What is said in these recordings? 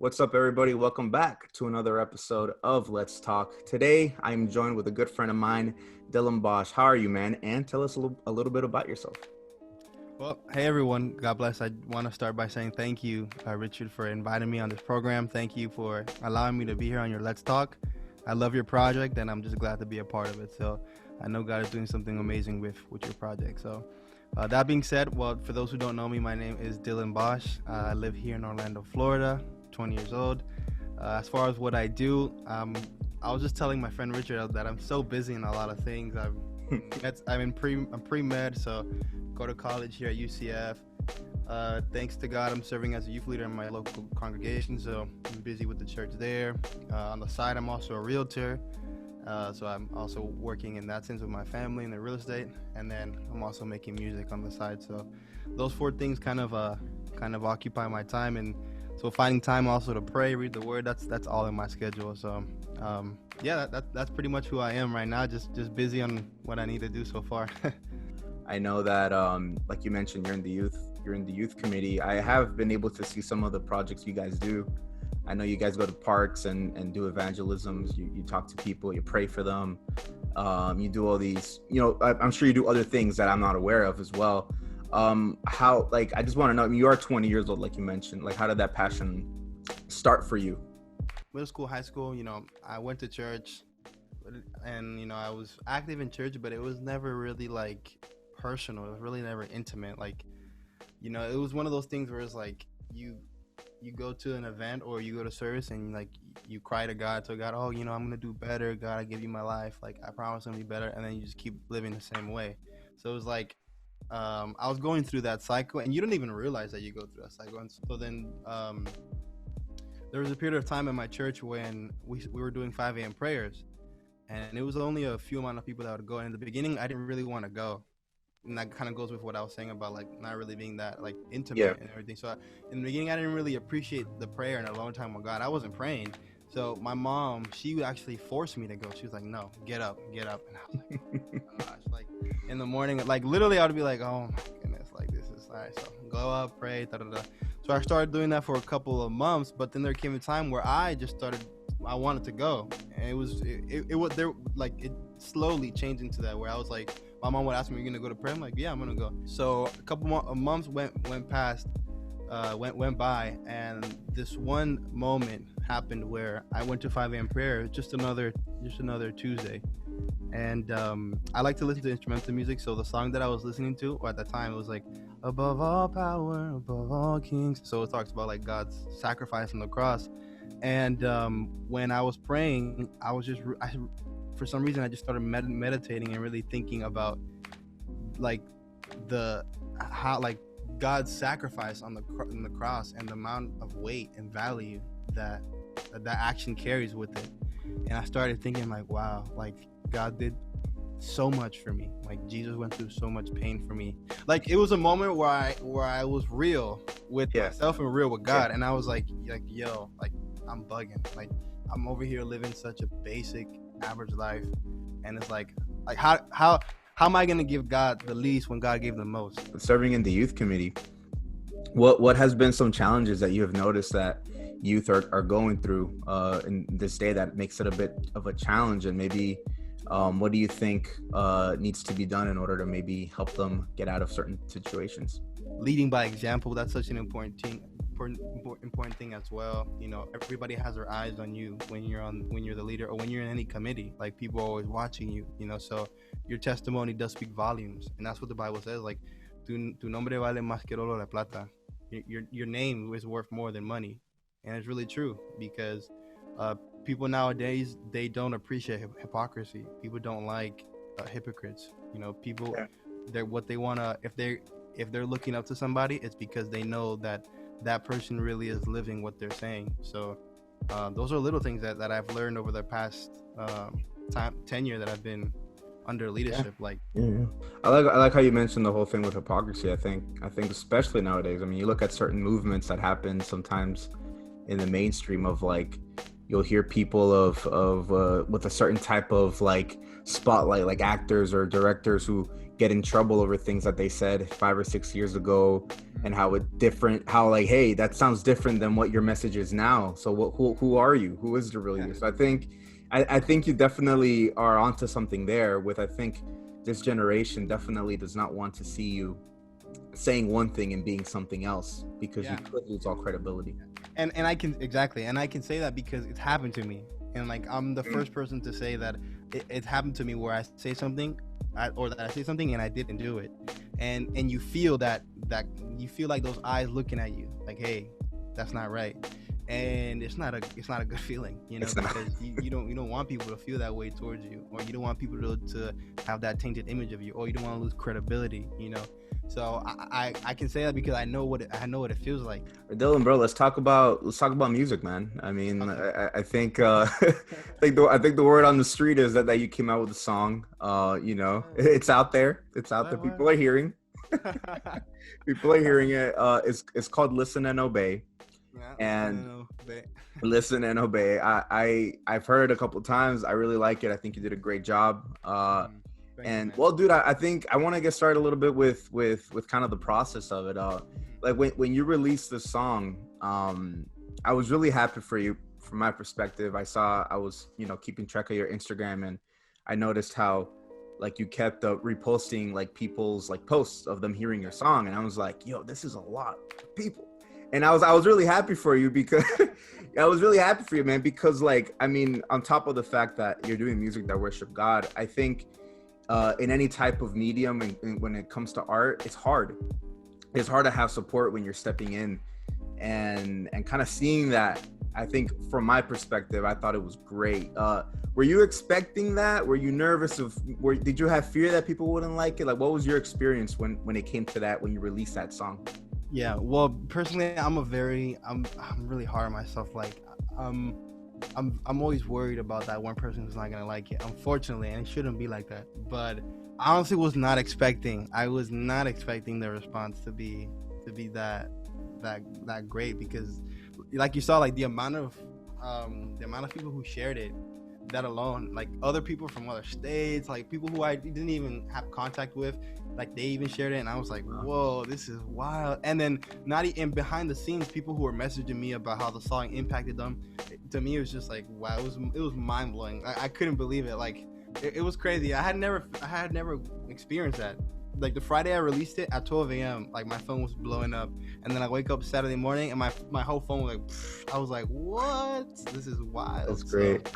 What's up, everybody? Welcome back to another episode of Let's Talk. Today, I'm joined with a good friend of mine, Dilan Bosch. How are you, man? And tell us a little bit about yourself. Well, hey everyone. God bless. I want to start by saying thank you, Richard, for inviting me on this program. Thank you for allowing me to be here on your Let's Talk. I love your project, and I'm just glad to be a part of it. So I know God is doing something amazing with your project. So that being said, well, for those who don't know me, my name is Dilan Bosch. I live here in Orlando, Florida, 20 years old. As far as what I do, I was just telling my friend Richard that I'm so busy in a lot of things. I'm pre-med, so go to college here at UCF. Thanks to God, I'm serving as a youth leader in my local congregation, so I'm busy with the church there. On the side, I'm also a realtor, so I'm also working in that sense with my family in the real estate, and then I'm also making music on the side. So those four things kind of occupy my time, and so finding time also to pray, read the Word, that's all in my schedule. So that's pretty much who I am right now. Just busy on what I need to do so far. I know that, like you mentioned, you're in the youth committee. I have been able to see some of the projects you guys do. I know you guys go to parks and do evangelisms. You talk to people, you pray for them. You do all these, I'm sure you do other things that I'm not aware of as well. I just want to know, you are 20 years old, like you mentioned, how did that passion start for you? Middle school, high school, I went to church, and, I was active in church, but it was never really personal. It was really never intimate. It was one of those things where it's you go to an event or you go to service and you cry to God, oh, I'm gonna do better. God, I give you my life. I promise I'm gonna be better. And then you just keep living the same way. So it was I was going through that cycle, and you don't even realize that you go through that cycle. And so then there was a period of time in my church when we were doing 5 a.m. prayers, and it was only a few amount of people that would go. And in the beginning, I didn't really want to go. And that kind of goes with what I was saying about not really being that intimate and everything. So in the beginning, I didn't really appreciate the prayer and alone time with God. I wasn't praying. So my mom, she actually forced me to go. She was like, "No, get up." And I was like, "Oh my gosh!" In the morning, literally, I would be like, "Oh my goodness, this is all right." So go up, pray, da da da. So I started doing that for a couple of months, but then there came a time where I wanted to go, and it slowly changed into that where I was like. My mom would ask me, "Are you gonna go to prayer?" I'm like, "Yeah, I'm gonna go." So a couple months went by, and this one moment happened where I went to 5 a.m. prayer, just another Tuesday, and I like to listen to instrumental music. So the song that I was listening to at the time, it was "Above all power, above all kings." So it talks about God's sacrifice on the cross, and when I was praying, for some reason, I just started meditating and really thinking about how God's sacrifice on the cross and the amount of weight and value that action carries with it. And I started thinking wow, God did so much for me. Jesus went through so much pain for me. It was a moment where I was real with myself and real with God. And I was yo, I'm bugging. I'm over here living such a basic average life, and it's how am I gonna give God the least when God gave the most? Serving in the youth committee, what has been some challenges that you have noticed that youth are going through in this day that makes it a bit of a challenge, and maybe what do you think needs to be done in order to maybe help them get out of certain situations? Leading by example, that's such an important thing as well. Everybody has their eyes on you when you're the leader or when you're in any committee. People are always watching you, so your testimony does speak volumes, and that's what the Bible says. Tu nombre vale más que oro de plata. Your name is worth more than money. And it's really true, because people nowadays, they don't appreciate hypocrisy. People don't like hypocrites. People, they're what they want to, if they're looking up to somebody, it's because they know that person really is living what they're saying. So those are little things that I've learned over the past tenure that I've been under leadership. I like how you mentioned the whole thing with hypocrisy. I think especially nowadays, you look at certain movements that happen sometimes in the mainstream of you'll hear people of with a certain type of like spotlight, like actors or directors who get in trouble over things that they said 5 or 6 years ago, and how it different, how like, hey, that sounds different than what your message is now. So who are you? Who is the real you? So I think you definitely are onto something there. With I think this generation definitely does not want to see you saying one thing and being something else, because you could lose all credibility. And I can say that because it's happened to me, and like I'm the first person to say that it's happened to me where I say something, or that I say something and I didn't do it, and you feel that you feel like those eyes looking at you like, hey, that's not right. And it's not a good feeling, you know, because you don't want people to feel that way towards you, or you don't want people to have that tainted image of you, or you don't want to lose credibility, you know. So I can say that because I know what it feels like. Dylan, bro, let's talk about music, man. I mean, okay. I think I think the word on the street is that you came out with a song. You know, it's out there. It's out there. People are hearing. People are hearing it. It's called "Listen and Obey." And Listen and Obey. I've heard it a couple of times. I really like it. I think you did a great job. And well, dude, I think I want to get started a little bit with kind of the process of it. Like when you released the song, I was really happy for you. From my perspective, I was, you know, keeping track of your Instagram, and I noticed how like you kept reposting like people's like posts of them hearing your song, and I was like, yo, this is a lot of people. And I was really happy for you, because I was really happy for you, man, because like, I mean, on top of the fact that you're doing music that worship God, I think in any type of medium, and when it comes to art, it's hard to have support when you're stepping in, and kind of seeing that. I think from my perspective, I thought it was great. Were you expecting that? Were you nervous did you have fear that people wouldn't like it? Like, what was your experience when it came to that, when you released that song? Yeah, well, personally, I'm really hard on myself. Like, I'm always worried about that one person who's not gonna like it. Unfortunately, and it shouldn't be like that. But I honestly was not expecting the response to be that great, because, like you saw, like the amount of people who shared it, that alone, like other people from other states, like people who I didn't even have contact with, like they even shared it, and I was like, whoa, this is wild. And then and behind the scenes, people who were messaging me about how the song impacted them, to me it was just like, wow, it was mind blowing. I couldn't believe it. Like it was crazy. I had never experienced that. Like the Friday I released it at 12 a.m., like my phone was blowing up, and then I wake up Saturday morning and my whole phone was like, I was like, what? This is wild. That's great. So,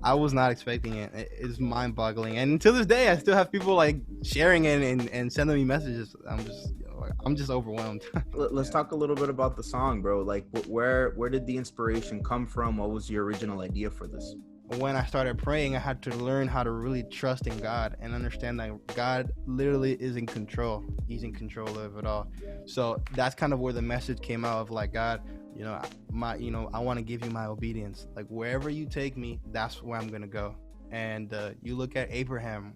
I was not expecting it. It's mind-boggling, and until this day, I still have people like sharing it and sending me messages. I'm just overwhelmed. Let's talk a little bit about the song, bro. Like, where did the inspiration come from? What was your original idea for this? When I started praying, I had to learn how to really trust in God and understand that God literally is in control. He's in control of it all. So that's kind of where the message came out of, like, God, I want to give you my obedience. Like, wherever you take me, that's where I'm going to go. And you look at Abraham.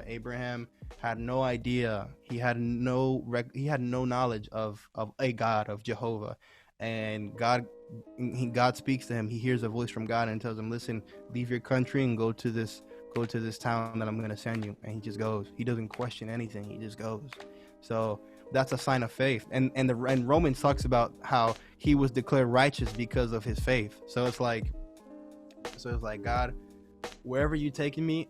Abraham had no idea. He had no knowledge of a God, of Jehovah. And God speaks to him. He hears a voice from God and tells him, listen, leave your country and go to this town that I'm going to send you. And he just goes. He doesn't question anything. He just goes. So that's a sign of faith. And Romans talks about how he was declared righteous because of his faith. So it's like, God, wherever you're taking me,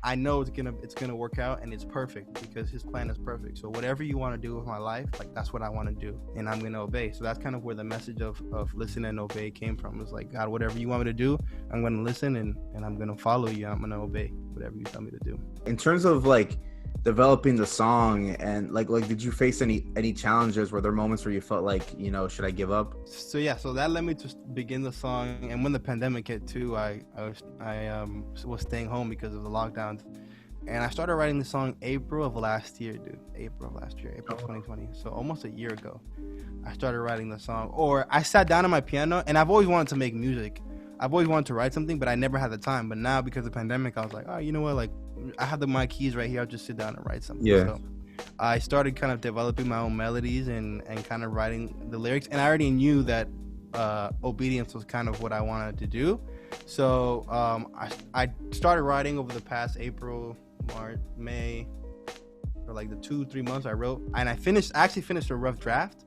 I know it's gonna work out, and it's perfect because his plan is perfect. So whatever you want to do with my life, like, that's what I want to do, and I'm gonna obey. So that's kind of where the message of listen and obey came from. It's like, God, whatever you want me to do, I'm gonna listen, and I'm gonna follow you. I'm gonna obey whatever you tell me to do. In terms of like developing the song, and like did you face any challenges? Were there moments where you felt like, should I give up? So that led me to begin the song. And when the pandemic hit too, I was staying home because of the lockdowns, and I started writing the song April of last year, April 2020. So almost a year ago, I started writing the song. Or I sat down on my piano, and I've always wanted to make music. I've always wanted to write something, but I never had the time. But now, because of the pandemic, I was like, oh, you know what? Like, I have my keys right here. I'll just sit down and write something. Yeah. So I started kind of developing my own melodies and kind of writing the lyrics. And I already knew that obedience was kind of what I wanted to do. So I started writing over the past April, March, May, for like the 2-3 months I wrote, and I actually finished a rough draft,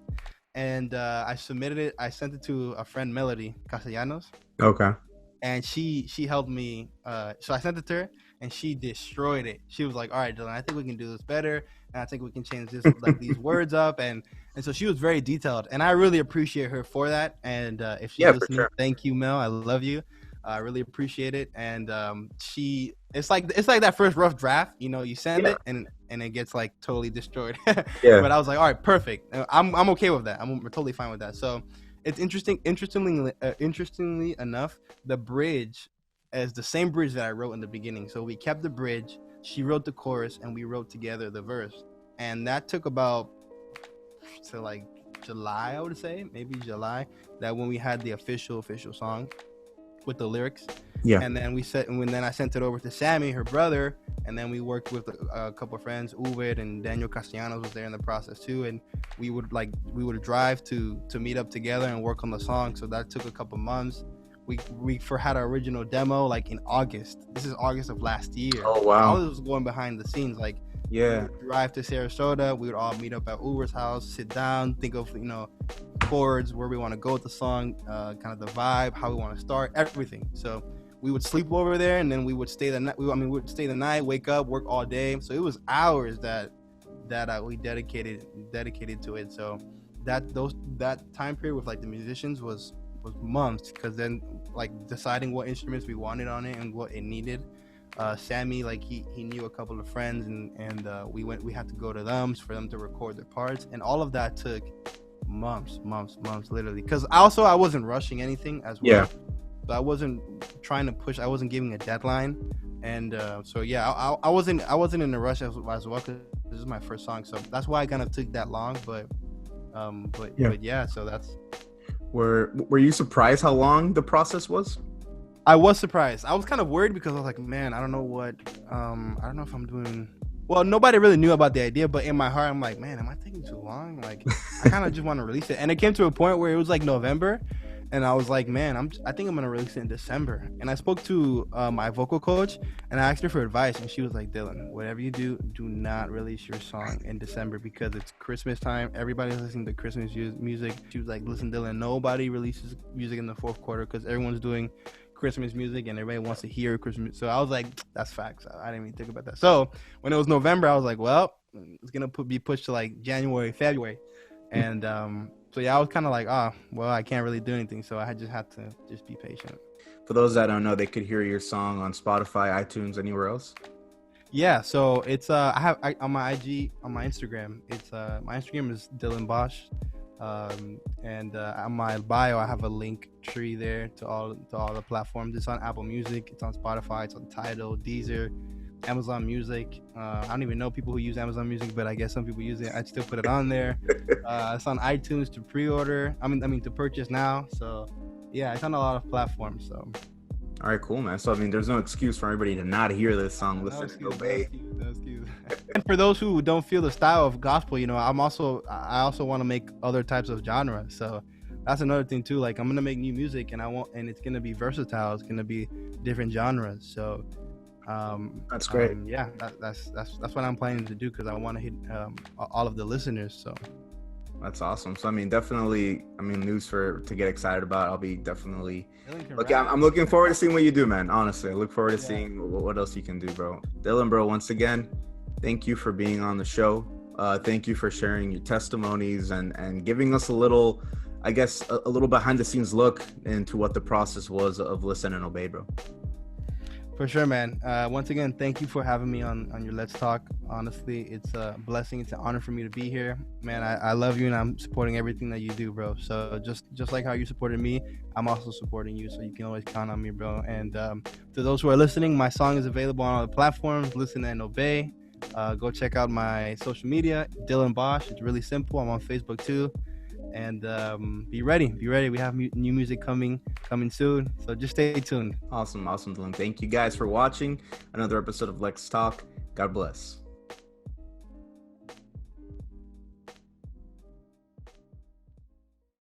and I submitted it. I sent it to a friend, Melody Castellanos, Okay. and she helped me. So I sent it to her, and she destroyed it. She was like, "All right, Dylan, I think we can do this better, and I think we can change this, like these words up." And so she was very detailed, and I really appreciate her for that. And if she's Yeah, for listening, sure. thank you, Mel. I love you. I really appreciate it. And it's like that first rough draft. You send Yeah. it, and it gets like totally destroyed. Yeah. But I was like, all right, perfect. I'm okay with that. I'm totally fine with that. So it's interesting. Interestingly enough, the bridge is the same bridge that I wrote in the beginning. So we kept the bridge. She wrote the chorus, and we wrote together the verse. And that took about to like July, I would say, maybe July. That when we had the official song with the lyrics. Yeah. And then then I sent it over to Sammy, her brother, and then we worked with a couple of friends. Uwe and Daniel Castellanos was there in the process too, and we would drive to meet up together and work on the song. So that took a couple months. We had our original demo like in August. This is August of last year. Oh wow. All this was going behind the scenes. Like, Yeah. we would drive to Sarasota. We would all meet up at Uber's house, sit down, think of chords, where we want to go with the song, kind of the vibe, how we want to start, everything. So we would sleep over there, and then we would stay the night. We would stay the night, wake up, work all day. So it was hours that we dedicated to it. So that time period with like the musicians was months, because then like deciding what instruments we wanted on it and what it needed. Sammy, like he knew a couple of friends, and we had to go to them for them to record their parts, and all of that took months literally, because I wasn't rushing anything as well. Yeah. So I wasn't trying to push, I wasn't giving a deadline. And so yeah, I wasn't in a rush as well, because this is my first song, so that's why I kind of took that long. But yeah, so that's. Were you surprised how long the process was? I was surprised. I was kind of worried, because I was like, man, I don't know if I'm doing well. Nobody really knew about the idea, but in my heart, I'm like, man, am I taking too long? Like, I kind of just want to release it. And it came to a point where it was like November, and I was like, man, I think I'm gonna release it in December. And I spoke to my vocal coach, and I asked her for advice, and she was like, Dylan, whatever you do not release your song in December, because it's Christmas time. Everybody's listening to Christmas music. She was like, listen, Dylan, nobody releases music in the fourth quarter, because everyone's doing Christmas music and everybody wants to hear Christmas. So I was like, that's facts. I didn't even think about that. So when it was November, I was like, well, it's gonna be pushed to like January, February. And so yeah, I was kind of like, well, I can't really do anything, so I just had to just be patient. For those that don't know, they could hear your song on Spotify, iTunes, anywhere else. Yeah, so it's on my IG, on my Instagram. It's my Instagram is Dilan Bosch. And on my bio, I have a link tree there to all the platforms. It's on Apple Music, it's on Spotify, it's on Tidal, Deezer, Amazon Music. I don't even know people who use Amazon Music, but I guess some people use it. I still put it on there. It's on iTunes to pre-order. I mean to purchase now. So yeah, it's on a lot of platforms. So. All right, cool, man. So I mean, there's no excuse for everybody to not hear this song, listen, and obey. No excuse. And for those who don't feel the style of gospel, I also want to make other types of genres. So that's another thing too. Like, I'm gonna make new music, and it's gonna be versatile. It's gonna be different genres. So that's great. Yeah, that's what I'm planning to do, because I want to hit all of the listeners. So. That's awesome. So I mean, definitely, news to get excited about. I'll be definitely. Okay, I'm looking forward to seeing what you do, man. Honestly, I look forward to seeing what else you can do, bro. Dylan, bro, once again, thank you for being on the show. Thank you for sharing your testimonies and giving us a little, I guess, a little behind the scenes look into what the process was of Listen and Obey, bro. For sure, man. Once again, thank you for having me on your Let's Talk. Honestly, it's a blessing. It's an honor for me to be here. Man, I love you, and I'm supporting everything that you do, bro. So just like how you supported me, I'm also supporting you. So you can always count on me, bro. And to those who are listening, my song is available on all the platforms. Listen and Obey. Go check out my social media, Dilan Bosch. It's really simple. I'm on Facebook too. And be ready. We have new music coming soon, so just stay tuned. Awesome, Dylan. Thank you guys for watching another episode of Let's Talk. God bless.